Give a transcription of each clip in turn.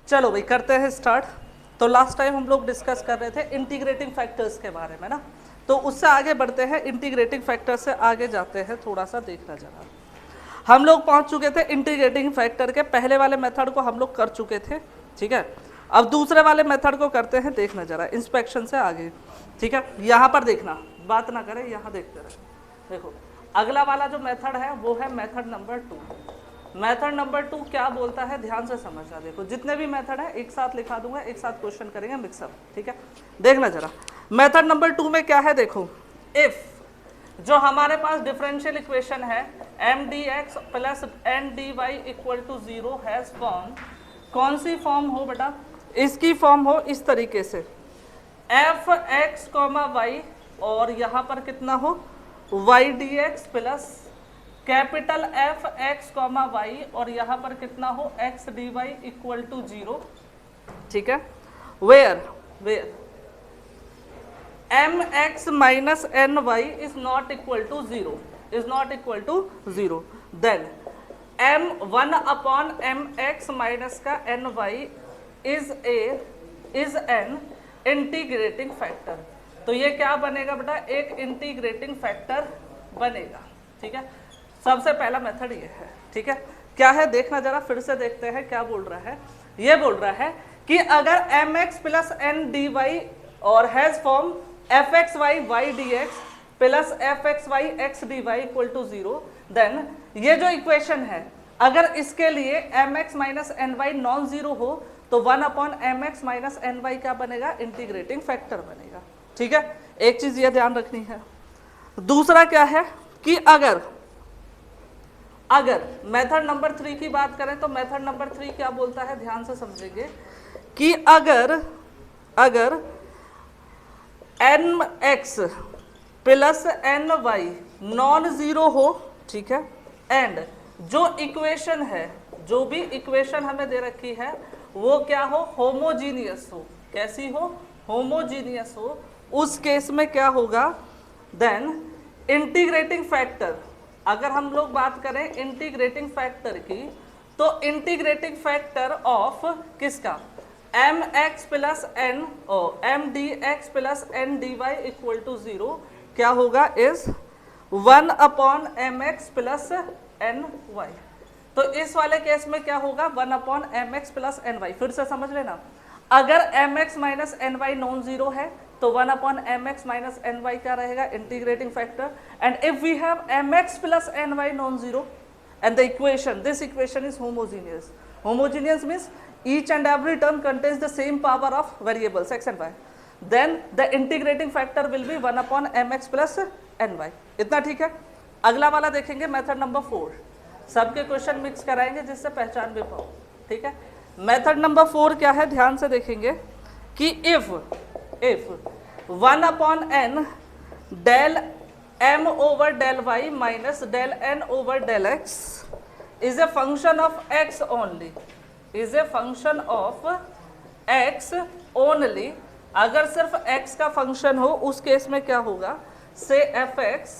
चलो भाई करते हैं स्टार्ट। तो लास्ट टाइम हम लोग डिस्कस कर रहे थे इंटीग्रेटिंग फैक्टर्स के बारे में ना, तो उससे आगे बढ़ते हैं, इंटीग्रेटिंग फैक्टर से आगे जाते हैं। थोड़ा सा देखना जरा, हम लोग पहुंच चुके थे इंटीग्रेटिंग फैक्टर के पहले वाले मेथड को हम लोग कर चुके थे, ठीक है। अब दूसरे वाले मेथड को करते हैं, देखना जरा इंस्पेक्शन से आगे, ठीक है। यहाँ पर देखना, बात ना करें, यहाँ देखते रहे। देखो अगला वाला जो मेथड है वो है मेथड नंबर 2। मेथड नंबर 2 क्या बोलता है, ध्यान से समझना। देखो जितने भी मेथड है एक साथ लिखा दूंगा, एक साथ क्वेश्चन करेंगे मिक्सअप, ठीक है। देखना जरा मेथड नंबर 2 में क्या है, देखो इफ जो हमारे पास डिफरेंशियल इक्वेशन है M d x plus N d y equal to 0 has form, कौन सी फॉर्म हो बेटा, इसकी फॉर्म हो इस तरीके से एफ एक्स कॉमा वाई और यहाँ पर कितना हो y d x plus capital F x comma y और यहाँ पर कितना हो x d y equal to 0, ठीक है। Where M x minus N y is not equal to 0, then M 1 upon M x minus का N y is an integrating factor. तो ये क्या बनेगा बेटा, एक इंटीग्रेटिंग फैक्टर बनेगा, ठीक है। सबसे पहला मेथड ये है, ठीक है। क्या है देखना जरा, फिर से देखते हैं क्या बोल रहा है। ये बोल रहा है कि अगर M x plus N d y और has form f x y y d x plus f x y x d y equal to 0, then ये जो इक्वेशन है अगर इसके लिए M x minus N y non zero हो तो 1 upon M x minus N y क्या बनेगा, इंटीग्रेटिंग फैक्टर बनेगा, ठीक है। एक चीज ये ध्यान रखनी है। दूसरा क्या है कि अगर मेथड नंबर 3 की बात करें तो मेथड नंबर 3 क्या बोलता है, ध्यान से समझेंगे कि अगर N x plus N y non zero हो, ठीक है, एंड जो इक्वेशन है, जो भी इक्वेशन हमें दे रखी है वो क्या हो, होमोजीनियस हो। कैसी हो, होमोजीनियस हो। उस केस में क्या होगा, देन इंटीग्रेटिंग फैक्टर, अगर हम लोग बात करें इंटीग्रेटिंग फैक्टर की तो इंटीग्रेटिंग फैक्टर ऑफ किसका, M x plus N M d x plus N d y equal to 0 क्या होगा, is 1 upon M x plus N y. तो इस वाले केस में क्या होगा, 1 upon M x plus N y. फिर से समझ लेना, अगर M x minus N y non zero है तो 1 upon M x minus N y क्या रहेगा, integrating factor. And if we have M x plus N y non zero and the equation, this equation is homogeneous. Homogeneous means each and every term contains the same power of variables x and y, then the integrating factor will be 1 upon mx plus ny। इतना ठीक है। अगला वाला देखेंगे method number 4, सबके question mix कराएंगे जिससे पहचान भी पाओ, ठीक है। मेथड नंबर 4 क्या है, ध्यान से देखेंगे कि if 1 upon n del m over del y minus del n over del x is a function of x only, is a function of x only, अगर सिर्फ x का फंक्शन हो उस केस में क्या होगा, से fx,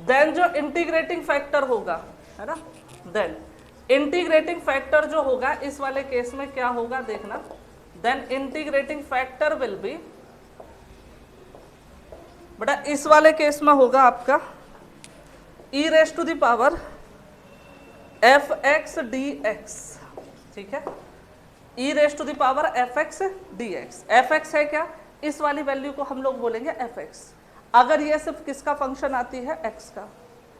देन जो इंटीग्रेटिंग फैक्टर होगा, है ना, देन इंटीग्रेटिंग फैक्टर जो होगा इस वाले केस में क्या होगा देखना, then integrating factor will be, बेटा इस वाले केस में होगा आपका e raise to the power f x d x, ठीक है, e raise to the power f x d x. F x है क्या, इस वाली वैल्यू को हम लोग बोलेंगे एफ एक्स, अगर ये सिर्फ किसका फंक्शन आती है, x का,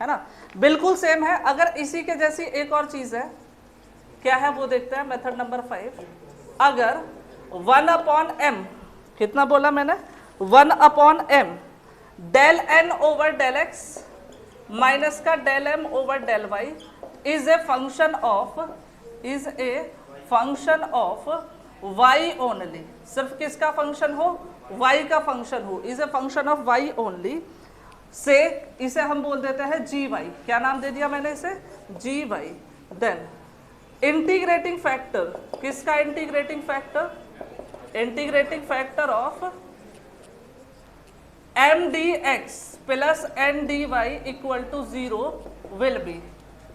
है ना। बिल्कुल सेम है। अगर इसी के जैसी एक और चीज है, क्या है वो देखते हैं, मेथड नंबर 5। अगर 1 अपॉन m, कितना बोला मैंने, 1 upon m del n over del x minus का del m over del y is a function of y only, सिर्फ किसका फंक्शन हो, y का फंक्शन हो, is a function of y only, से इसे हम बोल देते हैं gy। क्या नाम दे दिया मैंने इसे, gy। देन इंटीग्रेटिंग फैक्टर, किसका integrating factor, integrating factor of M d x plus N d y equal to 0 will be.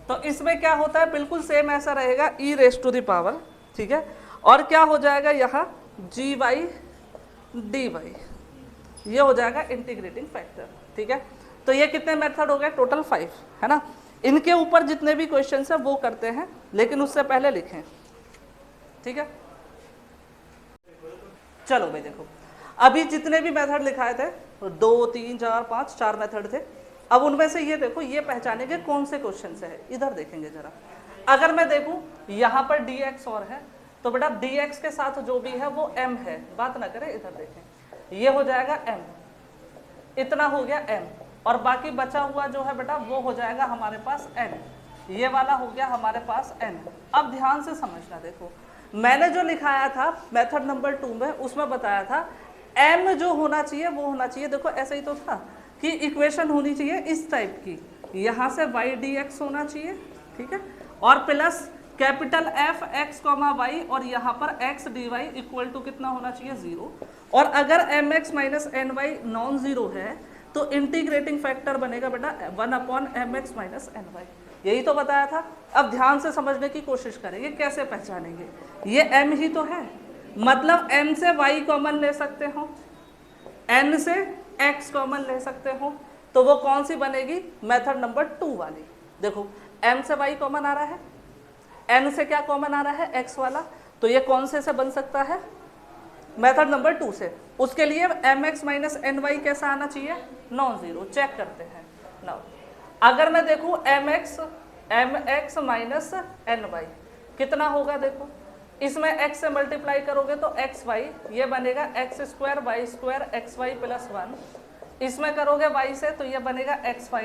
तो इसमें क्या होता है, बिल्कुल सेम ऐसा रहेगा, e raise to the power, ठीक है। और क्या हो जाएगा यहाँ जी वाई डी वाई, ये हो जाएगा इंटीग्रेटिंग फैक्टर। ठीक है, तो ये कितने मेथड हो गए, टोटल 5 है ना। इनके ऊपर जितने भी क्वेश्चन है वो करते हैं, लेकिन उससे पहले लिखें। ठीक है, चलो भाई देखो, अभी जितने भी मेथड लिखाए थे 2 3 4 5 4 मेथड थे। अब उनमें से ये देखो, ये पहचानेंगे कौन से क्वेश्चन से है। इधर देखेंगे जरा, अगर मैं देखूं यहाँ पर dx और है, तो बेटा dx के साथ जो भी है वो m है, बात ना करें। इधर देखें, ये हो जाएगा m, इतना हो गया m, और बाकी बचा हुआ जो है बेटा वो हो जाएगा हमारे पास n, ये वाला हो गया हमारे पास n। अब ध्यान से समझना, देखो मैंने जो लिखाया था मेथड नंबर 2 में, उसमें बताया था m जो होना चाहिए वो होना चाहिए, देखो ऐसे ही तो था कि इक्वेशन होनी चाहिए इस टाइप की, यहाँ से y dx होना चाहिए, ठीक है, और plus capital F x, y, और यहाँ पर x dy इक्वल टू कितना होना चाहिए 0। और अगर mx minus ny non zero है तो इंटीग्रेटिंग फैक्टर बनेगा बेटा 1/mx माइनस ny। यही तो बताया था। अब ध्यान से समझने की कोशिश करेंगे, कैसे पहचानेंगे। ये m ही तो है, मतलब m से y कॉमन ले सकते हो, n से x कॉमन ले सकते हो, तो वो कौन सी बनेगी, मेथड नंबर 2 वाली। देखो m से y कॉमन आ रहा है, n से क्या कॉमन आ रहा है, x वाला, तो ये कौन से बन सकता है, मेथड नंबर 2 से। उसके लिए mx माइनस ny कैसा आना चाहिए, नॉन जीरो। चेक करते हैं नाउ, अगर मैं देखूं mx माइनस ny कितना होगा, देखो इसमें x से मल्टीप्लाई करोगे तो xy, ये बनेगा x square y square xy plus 1, इसमें करोगे y से तो ये बनेगा xy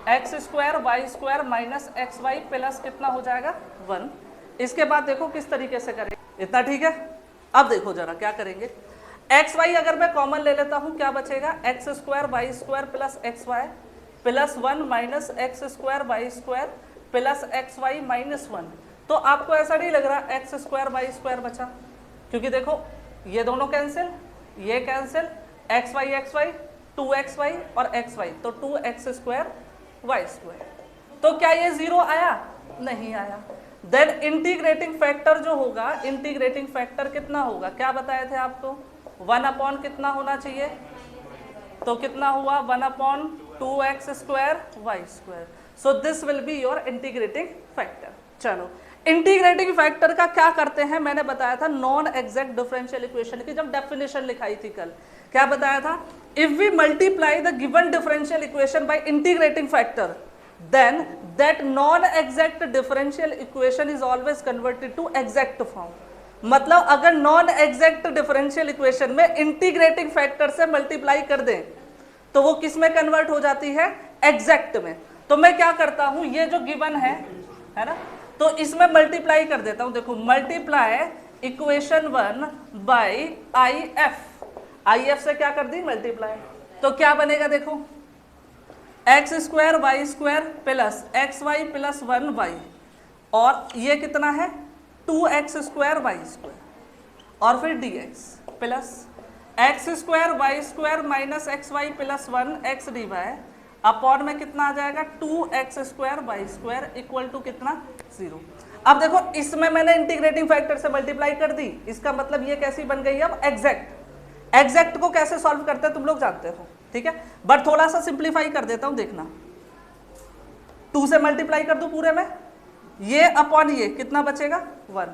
x square y square minus xy plus कितना हो जाएगा 1। इसके बाद देखो किस तरीके से करेंगे, इतना ठीक है। अब देखो जरा क्या करेंगे, xy अगर मैं कॉमन ले लेता हूँ क्या बचेगा, x square y square plus xy plus 1 minus x square y square plus xy minus 1। तो आपको ऐसा नहीं लग रहा x स्क्वायर वाई स्क्वायर बचा, क्योंकि देखो ये दोनों कैंसिल, ये कैंसिल, xy 2xy और xy, तो 2x स्क्वायर वाई स्क्वायर। तो क्या ये 0 आया, नहीं आया। देन इंटीग्रेटिंग फैक्टर जो होगा, इंटीग्रेटिंग फैक्टर कितना होगा, क्या बताए थे आपको, 1 कितना होना चाहिए, तो कितना हुआ 1/2x square y square. So this will be your integrating factor. चलो इंटीग्रेटिंग फैक्टर का क्या करते हैं, मैंने बताया था नॉन एग्जैक्ट डिफरेंशियल इक्वेशन की जब डेफिनेशन लिखाई थी कल, क्या बताया था, if we multiply the given differential equation by integrating factor then that non-exact differential equation is always converted to exact form। मतलब अगर नॉन एग्जैक्ट डिफरेंशियल इक्वेशन में इंटीग्रेटिंग फैक्टर से मल्टीप्लाई कर दें तो वो किस में कन्वर्ट हो जाती है, एग्जैक्ट में। तो मैं क्या करता हूं, ये जो गिवन है ना, तो इसमें मल्टीप्लाई कर देता हूं। देखो multiply equation 1 by I F से क्या कर दी, मल्टीप्लाई, तो क्या बनेगा, देखो x square y square plus x y plus 1y, और ये कितना है 2x स्क्वायर वाई स्क्वायर, और फिर dx plus x square y square minus x y plus 1x dy upon में कितना आ जाएगा 2x square y square equal to कितना 0। अब देखो इसमें मैंने इंटीग्रेटिंग फैक्टर से मल्टीप्लाई कर दी, इसका मतलब ये कैसी बन गई अब एग्जैक्ट। एग्जैक्ट को कैसे सॉल्व करते हैं तुम लोग जानते हो, ठीक है, बट थोड़ा सा सिंप्लीफाई कर देता हूं, देखना 2 से मल्टीप्लाई कर दूं पूरे में, ये अपॉन ये कितना बचेगा 1,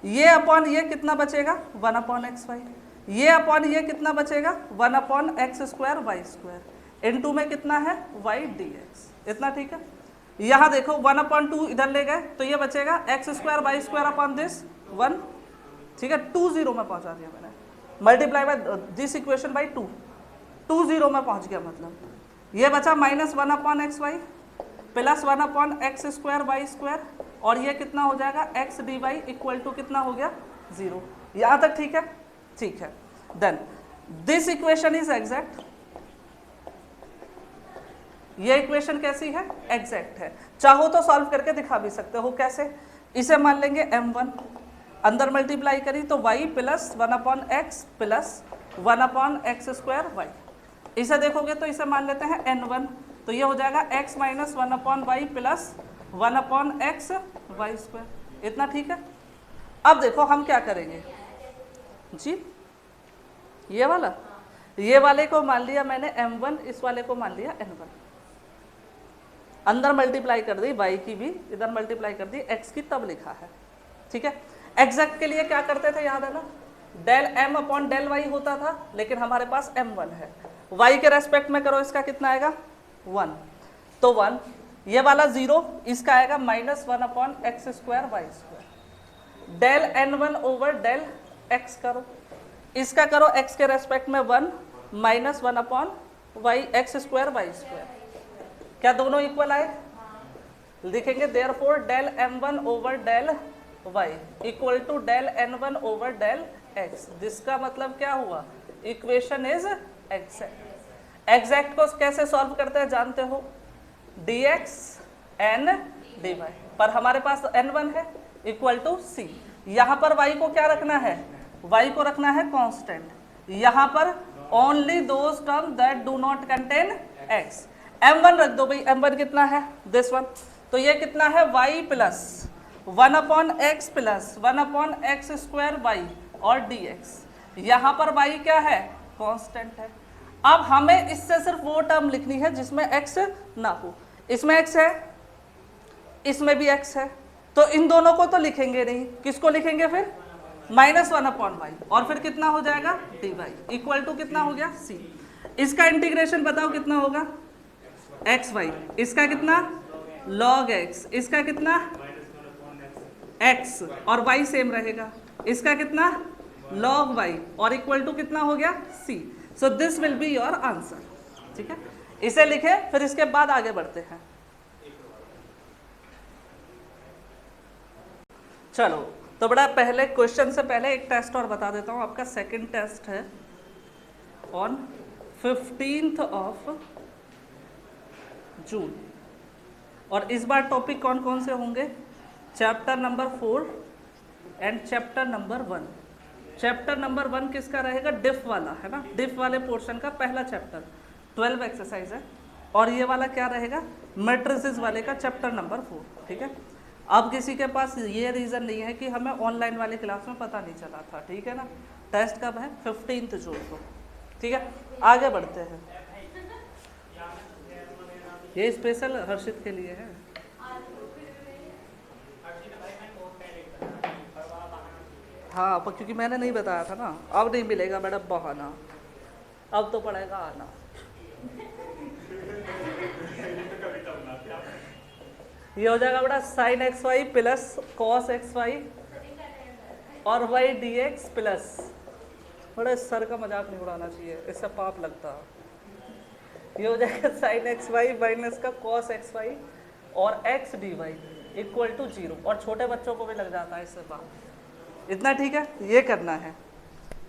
ये अपॉन ये कितना बचेगा 1/xy, ये अपॉन ये कितना बचेगा 1/x square y square, into में कितना है y dx, इतना ठीक है। यहाँ देखो 1/2 इधर ले गए तो ये बचेगा x square y square upon this 1, ठीक है, 2 0 में पहुंचा दिया मैंने, multiply by this equation by 2 0 में पहुंच गया, मतलब ये बचा minus 1/xy plus 1/x square y square, और ये कितना हो जाएगा x dy इक्वल टू कितना हो गया 0। यहाँ तक ठीक है, ठीक है। Then this equation is exact, ये इक्वेशन कैसी है, एग्जैक्ट है। चाहो तो सॉल्व करके दिखा भी सकते हो, कैसे, इसे मान लेंगे m1, अंदर मल्टीप्लाई करी तो y plus 1/x plus 1/x square y, इसे देखोगे तो इसे मान लेते हैं n1, तो ये हो जाएगा x minus 1/y plus 1/x y square, इतना ठीक है। अब देखो हम क्या करेंगे जी, ये वाले को मान लिया मैंने m1, इस वाले को मान लिया n1, अंदर मल्टीप्लाई कर दी y की भी, इधर मल्टीप्लाई कर दी x की, तब लिखा है। ठीक है, एग्जैक्ट के लिए क्या करते थे याद है ना, del m upon del y होता था, लेकिन हमारे पास m1 है, y के रेस्पेक्ट में करो, इसका कितना आएगा 1, तो 1, ये वाला 0, इसका आएगा -1 upon x square y square, del n1 over del x करो, इसका करो x के रेस्पेक्ट में 1 -1 upon y x square y square, क्या दोनों इक्वल आए, लिखेंगे therefore del m1 over del y equal to del n1 over del x, जिसका मतलब क्या हुआ, इक्वेशन इज एग्जैक्ट। एग्जैक्ट को कैसे सॉल्व करते हैं जानते हो, dx n dy, पर हमारे पास n1 है इक्वल टू c, यहाँ पर y को क्या रखना है, y को रखना है कांस्टेंट, यहाँ पर only those term that do not contain x, m1 रख दो भाई, m1 कितना है दिस वन, तो ये कितना है y plus 1 upon x plus 1 upon x square y और dx, यहाँ पर y क्या है कांस्टेंट है। अब हमें इससे सिर्फ वो टर्म लिखनी है जिसमें x ना हो, इसमें x है, इसमें भी x है, तो इन दोनों को तो लिखेंगे नहीं, किसको लिखेंगे फिर -1 अपॉन वाई, और फिर कितना हो जाएगा dy इक्वल टू कितना हो गया c, इसका इंटीग्रेशन बताओ कितना होगा एक्स वाई, इसका कितना log x, इसका कितना x और y सेम रहेगा, इसका कितना log y और इक्वल टू कितना हो गया c, so this will be your answer. ठीक है, इसे लिखे, फिर इसके बाद आगे बढ़ते हैं। चलो, तो बड़ा पहले क्वेश्चन से पहले एक टेस्ट और बता देता हूँ, आपका सेकंड टेस्ट है ऑन 15th ऑफ जून, और इस बार टॉपिक कौन कौन से होंगे, chapter number 4 and chapter number 1। Chapter number 1 किसका रहेगा, डिफ वाला है ना, डिफ वाले पोर्शन का पहला चैप्टर 12 एक्सरसाइज है, और ये वाला क्या रहेगा मैट्रिसेस वाले का चैप्टर नंबर 4। ठीक है, अब किसी के पास ये रीज़न नहीं है कि हमें ऑनलाइन वाली क्लास में पता नहीं चला था, ठीक है ना, टेस्ट कब है 15th जून को। ठीक है, आगे बढ़ते हैं, ये स्पेशल हर्षित के लिए है। हाँ, क्योंकि मैंने नहीं बताया था ना, अब नहीं मिलेगा मैडम बहाना, अब तो पड़ेगा आना। ये हो जाएगा बेटा sin xy plus cos xy और y dx प्लस, बड़ा सर का मजाक नहीं उड़ाना चाहिए, इससे पाप लगता है। ये हो जाएगा sin xy माइनस का cos xy और x dy इक्वल टू 0, और छोटे बच्चों को भी लग जाता है इससे पाप। इतना ठीक है, ये करना है।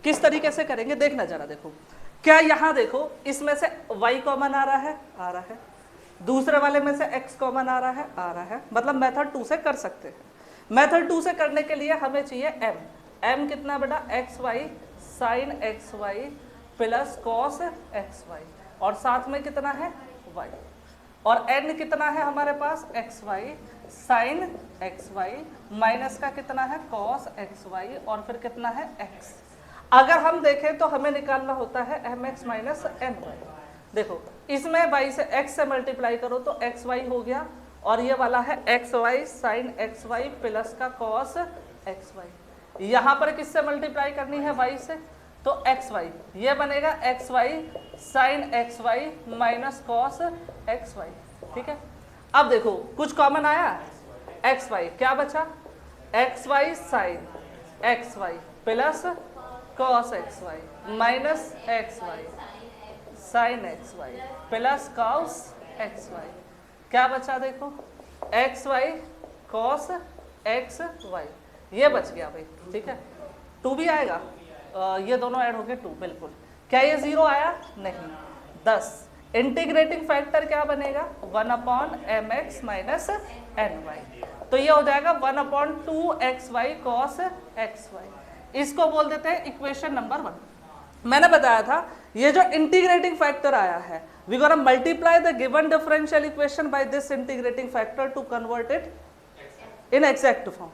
किस तरीके से करेंगे देखना जरा, देखो क्या यहाँ देखो, इसमें से y कॉमन आ रहा है, दूसरे वाले में से x कॉमन आ रहा है, मतलब मेथड 2 से कर सकते हैं। मेथड 2 से करने के लिए हमें चाहिए m कितना बेटा x y sine x y plus cos x y, और साथ में कितना है y, और n कितना है हमारे पास x y sine x y minus का कितना है कॉस एक्स वाई, और फिर कितना है x। अगर हम देखें तो हमें निकालना होता है mx माइनस my। देखो इसमें y से x से मल्टीप्लाई करो तो एक्स वाई हो गया, और ये वाला है x y sine x y plus का कॉस एक्स वाई। यहाँ पर किससे मल्टीप्लाई करनी है y से, तो एक्स वाई, ये बनेगा x y sine x y minus cos x y. ठीक है, अब देखो कुछ कॉमन आया, एक्स वाई क्या बचा, x y sine x y plus cos x y minus x y sine x y plus cos x y, क्या बचा देखो x y cos x y, ये बच गया भाई। ठीक है, 2 भी आएगा, ये दोनों ऐड हो गए 2, बिल्कुल। क्या ये 0 आया, नहीं। 10 इंटीग्रेटिंग फैक्टर क्या बनेगा 1 upon M x minus N y, तो ये हो जाएगा 1 upon 2 x y cos x y. इसको बोल देते हैं इक्वेशन नंबर 1। मैंने बताया था ये जो इंटीग्रेटिंग फैक्टर आया है, we gonna multiply the given differential equation by this integrating factor to convert it in exact form.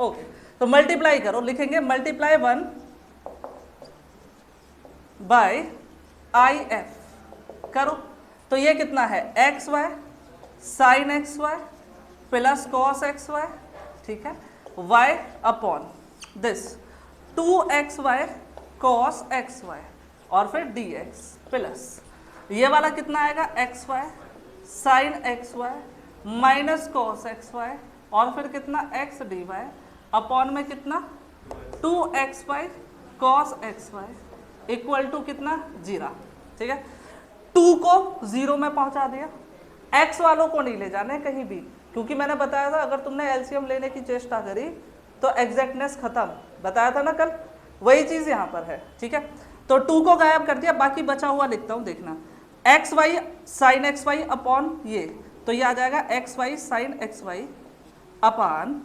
Okay, तो मल्टीप्लाई करो, लिखेंगे मल्टीप्लाई 1 बाय आई एफ करो, तो ये कितना है x y sine x y plus cos x y, ठीक है, y upon this 2 XY cos x y और फिर डी एक्स प्लस ये वाला कितना आएगा x y sine x y minus cos x y और फिर कितना एक्स डी वाई अपॉन में कितना 2XY cos x y equal to कितना 0, ठीक है। 2 को 0 में पहुंचा दिया, x वालों को नहीं ले जाने कहीं भी, क्योंकि मैंने बताया था अगर तुमने एलसीएम लेने की चेष्टा करी तो एग्जैक्टनेस खत्म, बताया था ना कल, वही चीज यहाँ पर है, ठीक है। तो 2 को गायब कर दिया, बाकी बचा हुआ लिखता हूँ, देखना x y sine x y upon ये, तो ये आ जाएगा x y sine x y upon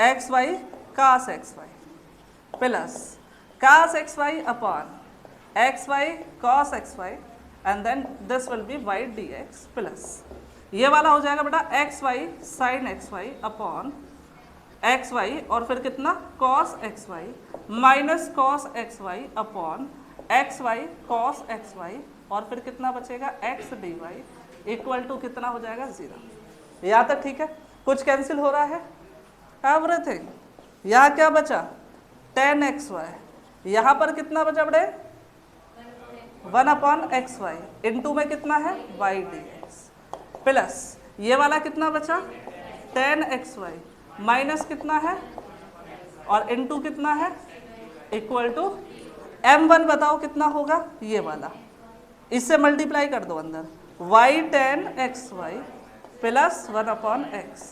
x y cos x y plus cos x y upon x y cos x y and then this will be y d x plus ये वाला हो जाएगा बेटा x y sine x y upon x y और फिर कितना cos x y minus cos x y upon x y cos x y और फिर कितना बचेगा x d y equal to कितना हो जाएगा 0। यहाँ तक ठीक है, कुछ कैंसिल हो रहा है एवरीथिंग। यहाँ क्या बचा 10XY, यहाँ पर कितना बचा बड़े 1 अपॉन एक्स वाई इंटू में कितना है वाई डी एक्स प्लस ये वाला कितना बचा 10XY माइनस कितना है और इनटू कितना है इक्वल टू m1 बताओ कितना होगा ये वाला, इससे मल्टीप्लाई कर दो अंदर y 10XY plus 1 upon x,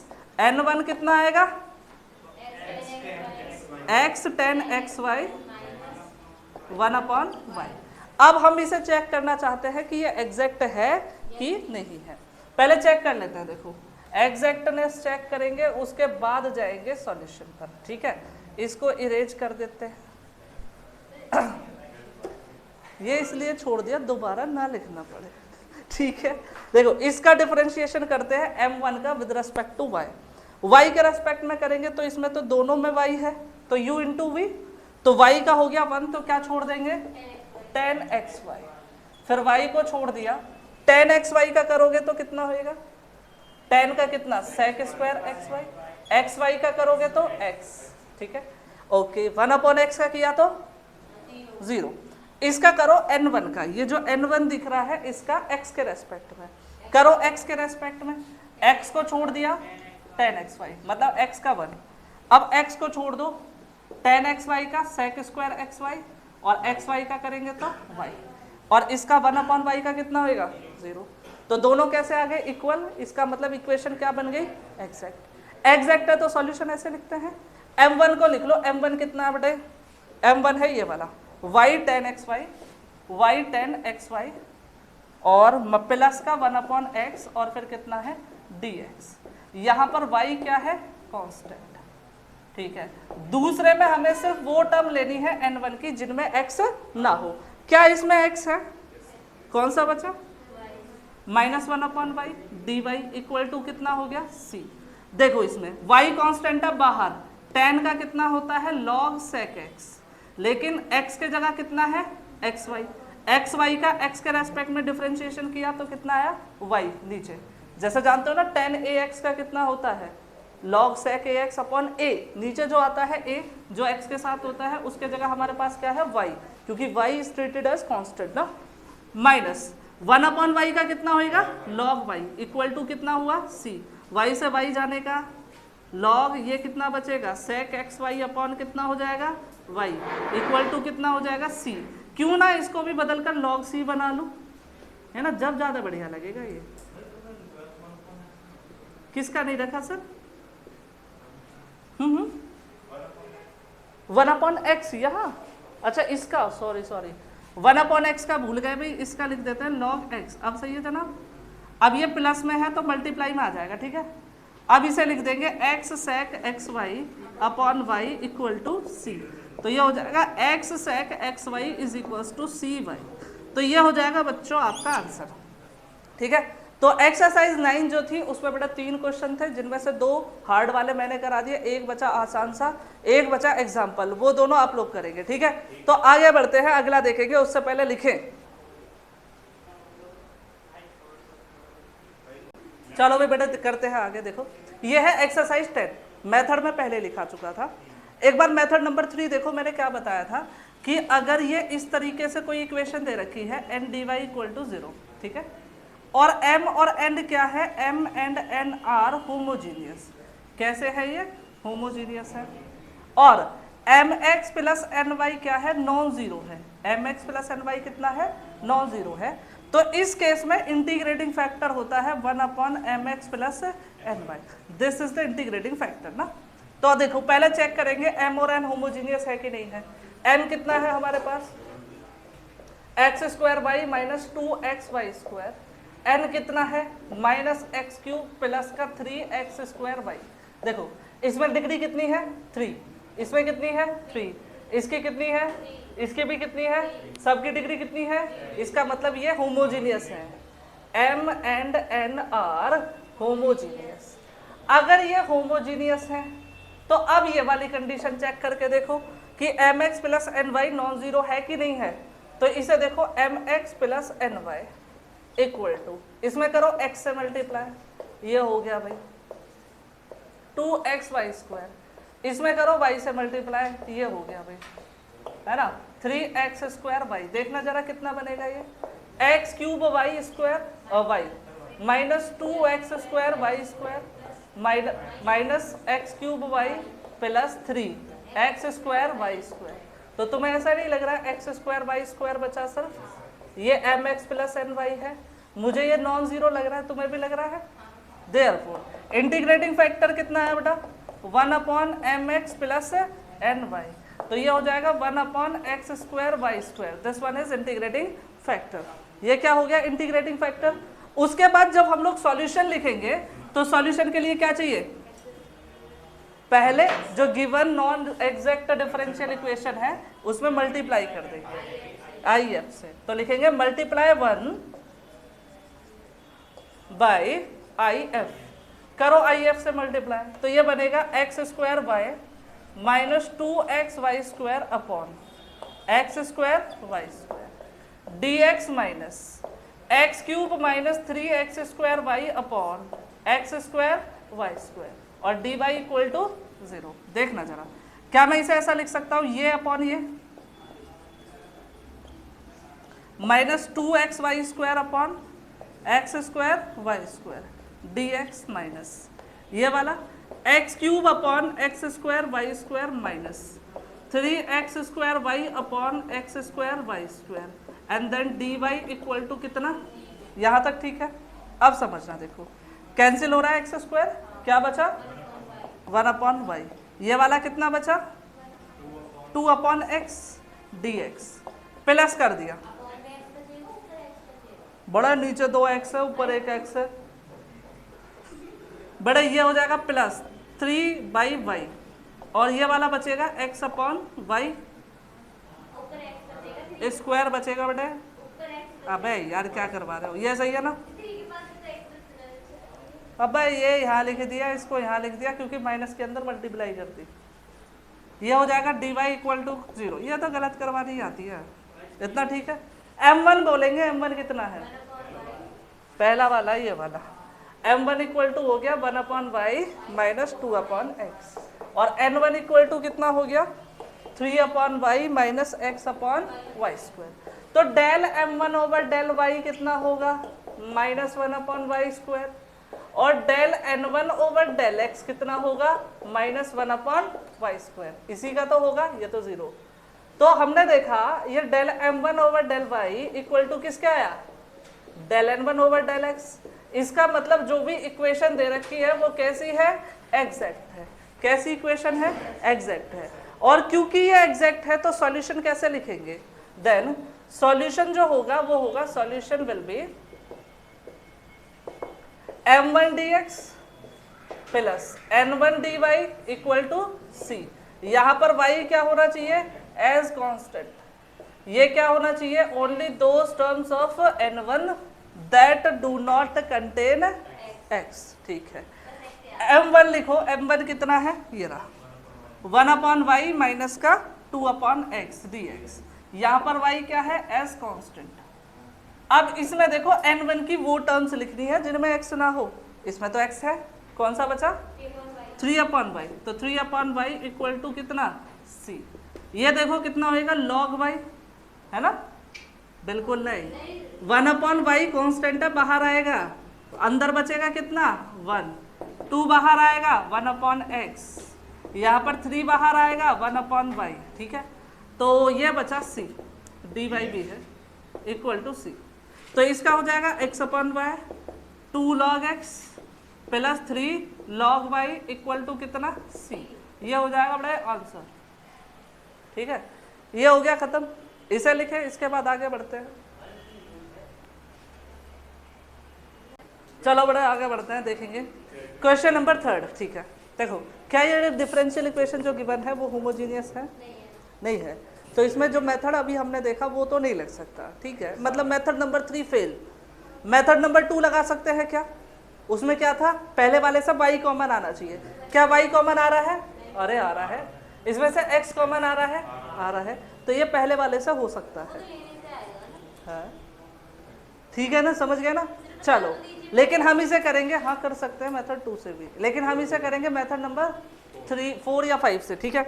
n1 कितना आएगा x 10XY 1 अपॉन y। अब हम इसे चेक करना चाहते हैं कि ये एग्जैक्ट है कि नहीं है, पहले चेक कर लेते हैं। देखो एग्जैक्टनेस चेक करेंगे उसके बाद जाएंगे सॉल्यूशन पर, ठीक है। इसको इरेज कर देते हैं ये इसलिए छोड़ दिया दोबारा ना लिखना पड़े, ठीक है। देखो इसका डिफरेंशिएशन करते हैं m1 का with respect to y, y के रेस्पेक्ट में करेंगे तो इसमें तो दोनों में y है तो u इंटू वी, तो y का हो गया 1 तो क्या छोड़ देंगे 10XY, फिर y को छोड़ दिया 10XY का करोगे तो कितना होएगा 10 का कितना sec स्क्वायर XY, XY का करोगे तो x, ठीक है ओके। 1 अपॉन x का किया तो 0, इसका करो n1 का, ये जो n1 दिख रहा है इसका x के रेस्पेक्ट में करो, x के रेस्पेक्ट में x को छोड़ दिया 10XY मतलब x का 1, अब x को छोड़ दो 10XY का sec स्क्वायर XY और XY का करेंगे तो y और इसका 1 अपॉन y का कितना होएगा 0, तो दोनों कैसे आ गए इक्वल, इसका मतलब इक्वेशन क्या बन गई एग्जैक्ट। एग्जैक्ट है तो सॉल्यूशन ऐसे लिखते हैं, m1 को लिख लो, m1 कितना बेटे m1 है ये वाला y 10XY y 10XY और प्लस का 1 अपॉन एक्स और फिर कितना है dx, यहाँ पर y क्या है कांस्टेंट, ठीक है। दूसरे में हमें सिर्फ वो टर्म लेनी है n1 की जिनमें x ना हो, क्या इसमें x है, कौन सा बचा minus 1 upon y d y equal to कितना हो गया c। देखो इसमें y कांस्टेंट है बाहर, tan का कितना होता है log sec x, लेकिन x के जगह कितना है xy, xy का x के रेस्पेक्ट में डिफरेंशिएशन किया तो कितना आया y नीचे, जैसे जानते हो ना tan ax का कितना होता है log sec ax upon a, नीचे जो आता है a जो x के साथ होता है उसके जगह हमारे पास क्या है y, क्योंकि y is treated as constant ना, माइनस 1 अपॉन y का कितना होएगा log y इक्वल टू कितना हुआ c, y से y जाने का log ये कितना बचेगा sec xy अपॉन कितना हो जाएगा y इक्वल टू कितना हो जाएगा c, क्यों ना इसको भी बदलकर log c बना लूं, है ना, जब ज्यादा बढ़िया लगेगा। ये किसका नहीं रखा सर 1 अपॉन एक्स यहाँ, अच्छा इसका सॉरी 1 अपॉन एक्स का भूल गए भाई, इसका लिख देते हैं log x, अब सही है जनाब। अब ये प्लस में है तो मल्टीप्लाई में आ जाएगा, ठीक है। अब इसे लिख देंगे x sec xy upon y equal to c, तो ये हो जाएगा x sec xy is equal to cy, तो ये हो जाएगा बच्चों आपका आंसर, ठीक है। तो तो एक्सरसाइज 9 जो थी उसमें बेटा 3 क्वेश्चन थे, जिनमें से 2 हार्ड वाले मैंने करा दिए, एक बचा आसान सा, एक बचा एग्जाम्पल, वो दोनों आप लोग करेंगे, ठीक है। तो आगे बढ़ते हैं, अगला देखेंगे, उससे पहले लिखें। चलो भाई बेटा करते हैं आगे। देखो ये है एक्सरसाइज 10, मेथड में पहले लिखा चुका था। एक बार मेथड नंबर 3 देखो, मैंने क्या बताया था कि अगर ये इस तरीके से कोई इक्वेशन दे रखी है n dy इक्वल टू 0, ठीक है, और m और n क्या है, m and n are homogeneous. कैसे है ये, होमोजीनियस है। और mx प्लस ny क्या है, नॉन जीरो है। mx प्लस ny कितना है, नॉन जीरो है। तो इस केस में इंटीग्रेटिंग फैक्टर होता है 1/mx plus ny। This is the integrating factor ना। तो देखो पहले चेक करेंगे m और n होमोजीनियस है कि नहीं है। m कितना है हमारे पास, x square y minus 2xy²। n कितना है, -x³ प्लस का 3x² वाई। देखो इसमें डिग्री कितनी है, 3, इसमें कितनी है, 3, इसकी कितनी है, इसकी भी कितनी है, सबकी डिग्री कितनी है। इसका मतलब ये होमोजीनियस है, m and n are homogeneous. अगर ये होमोजीनियस है तो अब ये वाली कंडीशन चेक करके देखो कि mx plus ny non zero है कि नहीं है। तो इसे देखो mx plus ny equal to, इसमें करो x से मल्टीप्लाई, ये हो गया भाई 2xy², इसमें करो y से मल्टीप्लाई, ये हो गया भाई, है ना 3x² y। देखना जरा कितना बनेगा ये, x³ y² और y minus 2x² y² minus x³ y plus 3x² y²। तो तुम्हें ऐसा नहीं लग रहा है x² y² बचा सिर्फ, ये mx प्लस ny है, मुझे ये नॉन जीरो लग रहा है, तुम्हें भी लग रहा है। देयरफॉर इंटीग्रेटिंग फैक्टर कितना है बेटा, 1/mx प्लस ny। तो ये हो जाएगा 1/x² y²। This one is integrating factor. ये क्या हो गया, इंटीग्रेटिंग फैक्टर। उसके बाद जब हम लोग सॉल्यूशन लिखेंगे तो सॉल्यूशन के लिए क्या चाहिए, पहले जो given non exact differential equation है उसमें मल्टीप्लाई कर देंगे IF से। तो लिखेंगे मल्टीप्लाई 1 बाई IF, करो IF से मल्टीप्लाई, तो ये बनेगा x² y minus 2xy² upon x² y² dx minus x³ minus 3x² y upon x² y² और dy इक्वल टू 0। देखना जरा, क्या मैं इसे ऐसा लिख सकता हूँ, ये अपॉन ये minus 2xy² upon x² y² dx minus ये वाला x³ upon x² y² minus 3x² y upon x² y² and then dy equal to कितना, यहाँ तक ठीक है। अब समझना, देखो कैंसिल हो रहा है x², क्या बचा 1/y, ये वाला कितना बचा 2/x dx प्लस कर दिया, बड़ा नीचे 2x है ऊपर 1x है, बड़ा ये हो जाएगा प्लस 3/y और ये वाला बचेगा x/y स्क्वायर बचेगा बेटे। अबे यार क्या करवा रहे हो, ये सही है ना। अबे ये यहाँ लिख दिया, इसको यहाँ लिख दिया क्योंकि माइनस के अंदर मल्टीप्लाई कर दी, ये हो जाएगा dy इक्वल टू 0। ये तो गलत करवानी आती है, इतना ठीक है। m1 बोलेंगे, m1 कितना है, पहला वाला ये वाला, m1 इक्वल टू हो गया 1/y माइनस 2/x और n1 इक्वल टू कितना हो गया 3/y माइनस x/y²। तो del m1 over del y कितना होगा माइनस 1/y² और del n1 over del x कितना होगा माइनस 1/y²। इसी का तो होगा, ये तो 0। तो हमने देखा ये del m1 over del y equal to किसका आया, del n1 over del x। इसका मतलब जो भी इक्वेशन दे रखी है वो कैसी है, एग्जैक्ट है। कैसी इक्वेशन है, एग्जैक्ट है। और क्योंकि ये एग्जैक्ट है तो सॉल्यूशन कैसे लिखेंगे, देन सॉल्यूशन जो होगा वो होगा, solution will be m1 dx plus n1 dy equal to c। यहाँ पर y क्या होना चाहिए, एज कांस्टेंट। ये क्या होना चाहिए, only those terms of n1 that do not contain x, ठीक है। m1 लिखो, m1 कितना है, ये रहा 1/y माइनस का 2/x dx। यहाँ पर y क्या है, s कांस्टेंट। अब इसमें देखो n1 की वो टर्म्स लिखनी है जिनमें x ना हो, इसमें तो x है, कौन सा बचा 3/y, तो 3/y इक्वल टू कितना c। ये देखो कितना होएगा log y, है ना, बिल्कुल नहीं, 1/y कांस्टेंट है, बाहर आएगा, अंदर बचेगा कितना 1, 2 बाहर आएगा 1/x, यहाँ पर 3 बाहर आएगा 1/y, ठीक है। तो ये बचा c, dy भी है इक्वल टू c। तो इसका हो जाएगा x/y 2 log x plus 3 log y equal to कितना c। ये हो जाएगा बड़े आंसर, ठीक है। ये हो गया खत्म, इसे लिखे, इसके बाद आगे बढ़ते हैं। चलो बड़े आगे बढ़ते हैं, देखेंगे क्वेश्चन नंबर 3, ठीक है। देखो क्या ये डिफरेंशियल इक्वेशन जो गिवन है वो होमोजीनियस है, नहीं है, तो इसमें जो मेथड अभी हमने देखा वो तो नहीं लग सकता, ठीक है, मतलब method number 3 fail. Method number 2 लगा सकते हैं क्या, उसमें क्या था, पहले वाले से y कॉमन आना चाहिए, क्या y कॉमन आ रहा है, अरे आ रहा है, इसमें से x कॉमन आ रहा है, आ रहा है, तो ये पहले वाले से हो सकता है, ठीक है ना, समझ गए ना। चलो लेकिन हम इसे करेंगे, हाँ कर सकते हैं मेथड 2 से भी, लेकिन हम इसे करेंगे मेथड नंबर 3, 4 या 5 से, ठीक है।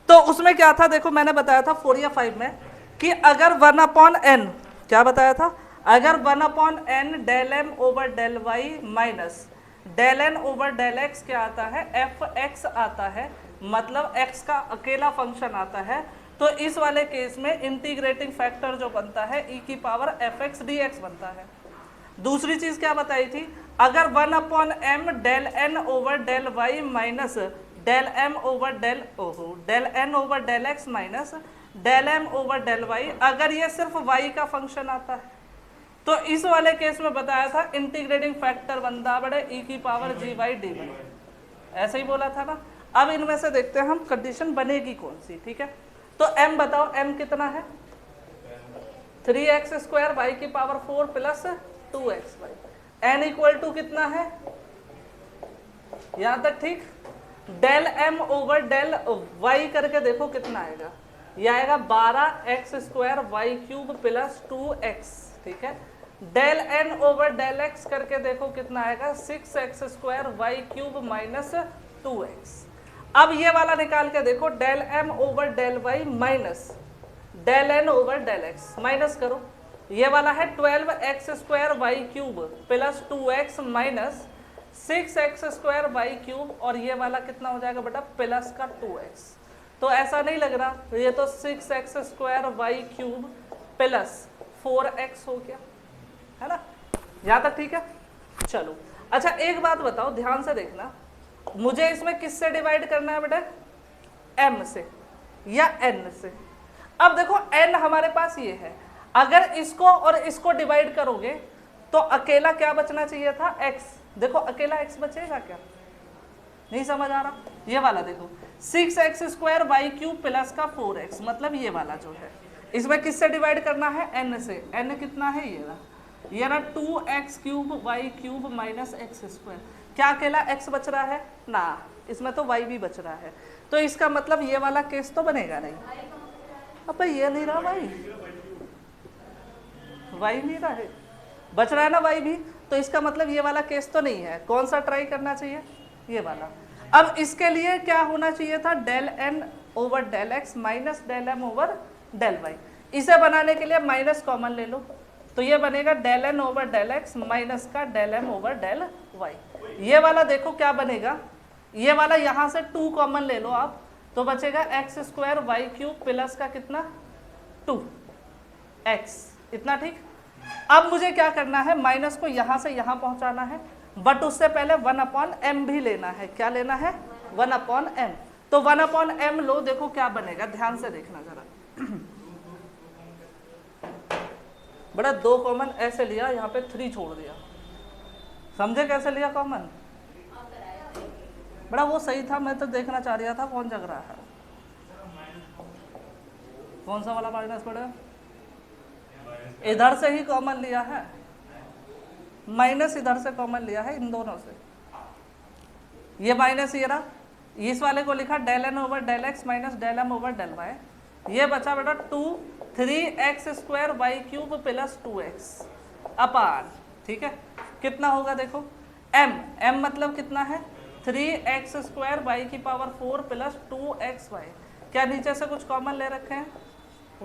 तो उसमें क्या था, देखो मैंने बताया था 4 या 5 में कि अगर 1/n, क्या बताया था, अगर 1/n del m over del y minus del n over del x क्या आता है, fx आता है, मतलब x का अकेला फंक्शन आता है, तो इस वाले केस में इंटीग्रेटिंग फैक्टर जो बनता है e की पावर fx dx बनता है। दूसरी चीज क्या बताई थी, अगर 1/m del n over del y minus del m over del n over del x minus del m over del y, अगर ये सिर्फ y का फंक्शन आता है तो इस वाले केस में बताया था इंटीग्रेटिंग फैक्टर बनता बड़े e की पावर gy dy, ऐसे ही बोला था ना। अब इनमें से देखते हैं हम कंडीशन बनेगी कौन सी, ठीक है। तो m बताओ, m कितना है 3x² y की power 4 plus 2xy, n equal to कितना है, यहां तक ठीक, del m over del y करके देखो कितना आएगा, यह आएगा 12x² y³ प्लस 2x, ठीक है। Del n over del x करके देखो कितना आएगा 6x² y³ माइनस 2x। अब ये वाला निकाल के देखो, del m over del y minus del n over del x, minus करो, ये वाला है 12x² y³ plus 2x minus 6x² y³ और ये वाला कितना हो जाएगा बेटा प्लस का 2x। तो ऐसा नहीं लग रहा, ये तो 6x² y³ प्लस 4x हो गया, है ना, यहाँ तक ठीक है। चलो अच्छा एक बात बताओ, ध्यान से देखना, मुझे इसमें किससे डिवाइड करना है बेटा, m से या n से। अब देखो n हमारे पास ये है, अगर इसको और इसको डिवाइड करोगे तो अकेला क्या बचना चाहिए था, x, देखो अकेला x बचेगा क्या, नहीं समझ आ रहा, ये वाला देखो 6x² y³ प्लस का 4x, मतलब ये वाला जो है इसमें किससे डिवाइड करना है, n से, n कितना है ये ना 2x³ y³ माइनस x², क्या अकेला x बच रहा है ना, इसमें तो y भी बच रहा है, तो इसका मतलब ये वाला केस तो बनेगा नहीं। अब ये नहीं रहा भाई, y नहीं रहा है, बच रहा है ना y भी, तो इसका मतलब ये वाला केस तो नहीं है, कौन सा ट्राई करना चाहिए, ये वाला। अब इसके लिए क्या होना चाहिए था, del n over del x minus del m over del y, इसे बनाने के लिए माइनस कॉमन ले लो, तो ये बनेगा del n over del x minus का del m over del y। ये वाला देखो क्या बनेगा, ये वाला यहाँ से 2 कॉमन ले लो आप, तो बचेगा x² y³ प्लस का कितना 2x, इतना ठीक। अब मुझे क्या करना है, माइनस को यहाँ से यहाँ पहुँचाना है, बट उससे पहले 1/m भी लेना है, क्या लेना है 1/m, तो 1/m लो, देखो क्या बनेगा, ध्यान से देखना जरा बड़ा, 2 कॉमन ऐसे लिया, यहाँ पे 3 छोड़ दिया, समझे कैसे लिया कॉमन, बड़ा वो सही था, मैं तो देखना चाह रहा था कौन जग रहा है, कौन सा वाला माइनस पड़ेगा, इधर से ही कॉमन लिया है, माइनस इधर से कॉमन लिया है इन दोनों से, ये माइनस ये रहा, इस वाले को लिखा del n over del x minus del m over del y, ये बचा बेटा 3x² Y cube plus 2x अपान, ठीक है, कितना होगा देखो m मतलब कितना है 3x² वाई की पावर 4 प्लस 2xy, क्या नीचे से कुछ कॉमन ले रखे हैं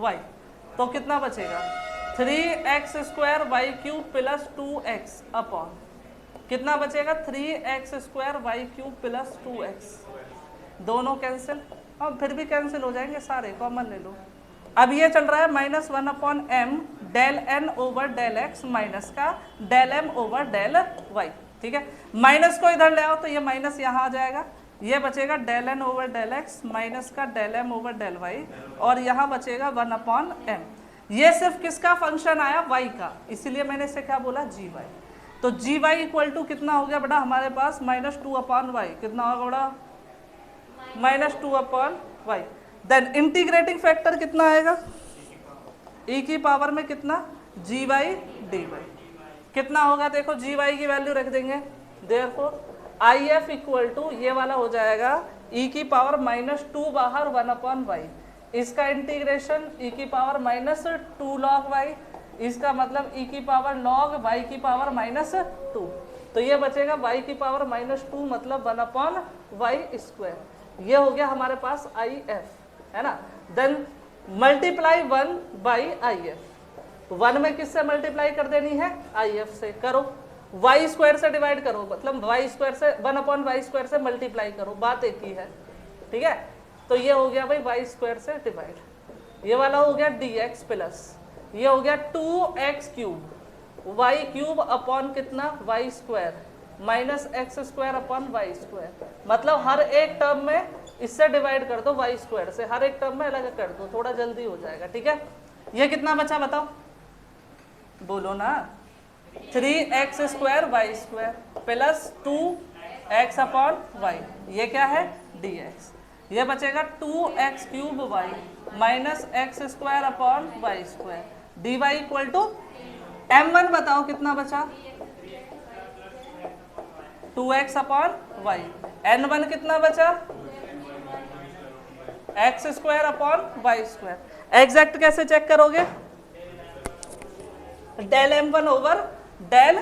y, तो कितना बचेगा 3x² Y cube plus 2x upon कितना बचेगा 3x² Y cube plus 2x, दोनों कैंसिल, और फिर भी कैंसिल हो जाएंगे सारे, कॉमन ले लो। अब ये चल रहा है -1/m del n over del x minus का del m over del y, ठीक है, माइनस को इधर ले आओ तो ये माइनस यहाँ आ जाएगा, ये बचेगा del n over del x minus का del m over del y, और यहाँ बचेगा 1/m। ये सिर्फ किसका फंक्शन आया y का, इसीलिए मैंने इसे क्या बोला gy, तो gy इक्वल टू कितना हो गया बेटा हमारे पास -2/y, कितना होगा बेटा -2/y। देन इंटीग्रेटिंग फैक्टर कितना आएगा e की पावर में कितना gy dy, कितना होगा देखो gy की वैल्यू रख देंगे, देयरफॉर if इक्वल टू ये वाला हो जाएगा e की पावर -2 बाहर 1/y, इसका इंटीग्रेशन e की पावर -2 log y, इसका मतलब e की पावर log y की पावर -2, तो ये बचेगा y की पावर -2 मतलब 1/y², ये हो गया हमारे पास if, है ना। देन मल्टीप्लाई 1/if, 1 में किससे मल्टीप्लाई कर देनी है if से, करो y² से डिवाइड करो, मतलब y² से 1/y² से मल्टीप्लाई करो, बात एक ही है, ठीक है, तो ये हो गया भाई y² से डिवाइड, ये वाला हो गया dx प्लस ये हो गया 2x³ y³ अपॉन कितना y² minus x² upon y², मतलब हर एक टर्म में इससे डिवाइड कर दो y² से, हर एक टर्म में अलग कर दो, थोड़ा जल्दी हो जाएगा, ठीक है। ये कितना बचा बताओ, बोलो ना 3x² y² plus 2x upon y, ये क्या है dx, ये बचेगा 2x³ y minus x² upon y², dy equal to m1 बताओ कितना बचा 2x अपॉन y, n1 कितना बचा x² अपॉन y²। एग्जैक्ट कैसे चेक करोगे, del m1 over del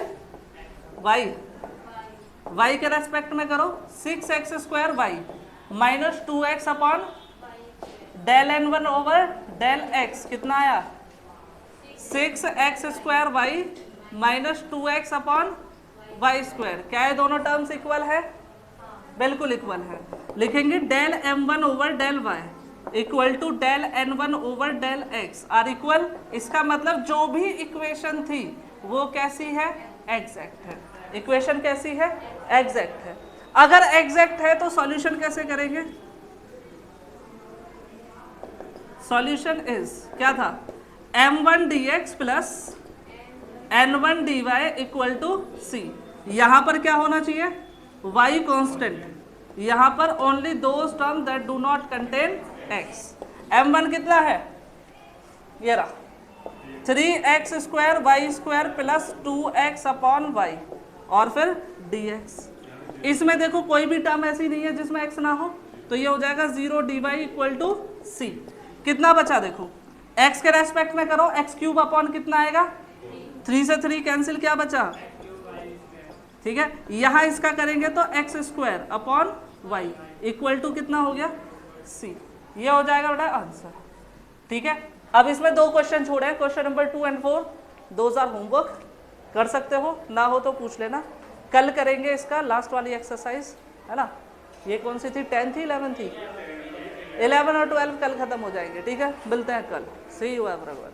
y के रेस्पेक्ट में करो 6x² y minus 2x upon del n1 over del x, कितना आया 6x² y minus 2x upon y², क्या है दोनों टर्म्स इक्वल है, बिल्कुल इक्वल है, लिखेंगे del m1 over del y equal to del n1 over del x are equal, इसका मतलब जो भी इक्वेशन थी वो कैसी है एग्जैक्ट है, इक्वेशन कैसी है एग्जैक्ट है। अगर एग्जैक्ट है तो सॉल्यूशन कैसे करेंगे, सॉल्यूशन इज क्या था m1 dx plus n1 dy equal to c, यहाँ पर क्या होना चाहिए y कांस्टेंट, यहाँ पर only those term that do not contain x, m1 कितना है ये रहा 3x² y² plus 2x upon y और फिर dx, इसमें देखो कोई भी टर्म ऐसी नहीं है जिसमें x ना हो, तो ये हो जाएगा 0 dy इक्वल टू c, कितना बचा देखो x के रेस्पेक्ट में करो x³ अपॉन कितना आएगा 3 से 3 कैंसिल, क्या बचा, ठीक है, यहाँ इसका करेंगे तो x² upon y equal to कितना हो गया c, ये हो जाएगा बेटा आंसर, ठीक है। अब इसमें दो क्वेश्चन छोड़े हैं, क्वेश्चन नंबर 2 और 4, दोज आर होमवर्क, कर सकते हो, ना हो तो पूछ लेना, कल करेंगे इसका लास्ट वाली एक्सरसाइज, है ना। ये कौन सी थी 10 थी 11 थी, 11 और 12 कल खत्म हो जाएंगे, ठीक है, मिलते हैं कल, सी यू एवरीवन।